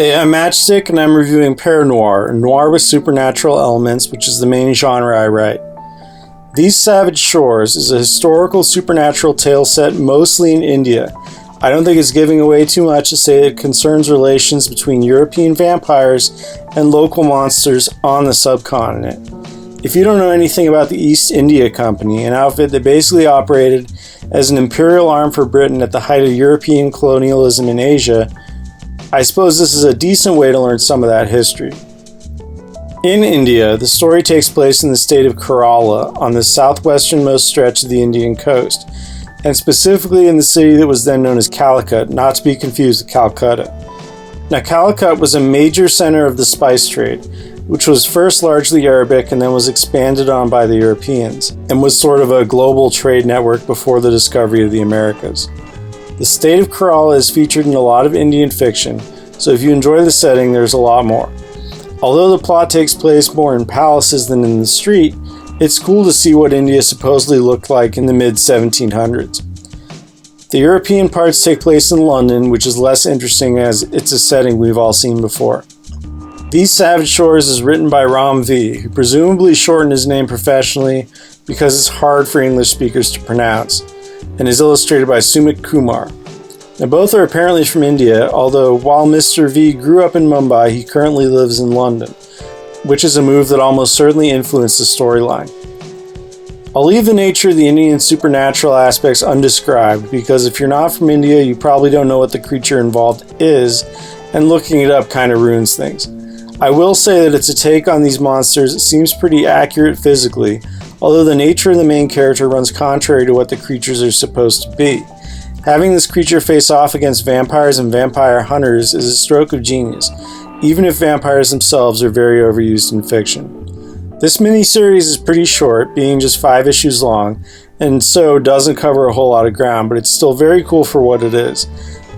Hey, I'm Matchstick, and I'm reviewing Paranoir, noir with supernatural elements, which is the main genre I write. These Savage Shores is a historical supernatural tale set mostly in India. I don't think it's giving away too much to say it concerns relations between European vampires and local monsters on the subcontinent. If you don't know anything about the East India Company, an outfit that basically operated as an imperial arm for Britain at the height of European colonialism in Asia, I suppose this is a decent way to learn some of that history. In India, the story takes place in the state of Kerala on the southwesternmost stretch of the Indian coast, and specifically in the city that was then known as Calicut, not to be confused with Calcutta. Now, Calicut was a major center of the spice trade, which was first largely Arabic and then was expanded on by the Europeans, and was sort of a global trade network before the discovery of the Americas. The state of Kerala is featured in a lot of Indian fiction, so if you enjoy the setting, there's a lot more. Although the plot takes place more in palaces than in the street, it's cool to see what India supposedly looked like in the mid-1700s. The European parts take place in London, which is less interesting as it's a setting we've all seen before. These Savage Shores is written by Ram V, who presumably shortened his name professionally because it's hard for English speakers to pronounce, and is illustrated by Sumit Kumar. Now, both are apparently from India, although while Mr. V grew up in Mumbai, he currently lives in London, which is a move that almost certainly influenced the storyline. I'll leave the nature of the Indian supernatural aspects undescribed, because if you're not from India, you probably don't know what the creature involved is, and looking it up kind of ruins things. I will say that it's a take on these monsters that seems pretty accurate physically, although the nature of the main character runs contrary to what the creatures are supposed to be. Having this creature face off against vampires and vampire hunters is a stroke of genius, even if vampires themselves are very overused in fiction. This miniseries is pretty short, being just 5 issues long, and so doesn't cover a whole lot of ground, but it's still very cool for what it is.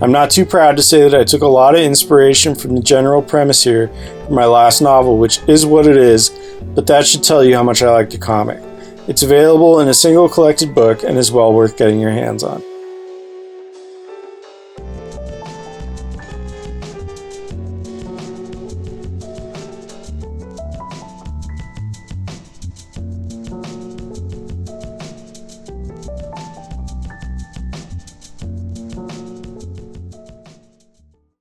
I'm not too proud to say that I took a lot of inspiration from the general premise here from my last novel, which is what it is, but that should tell you how much I like the comic. It's available in a single collected book and is well worth getting your hands on.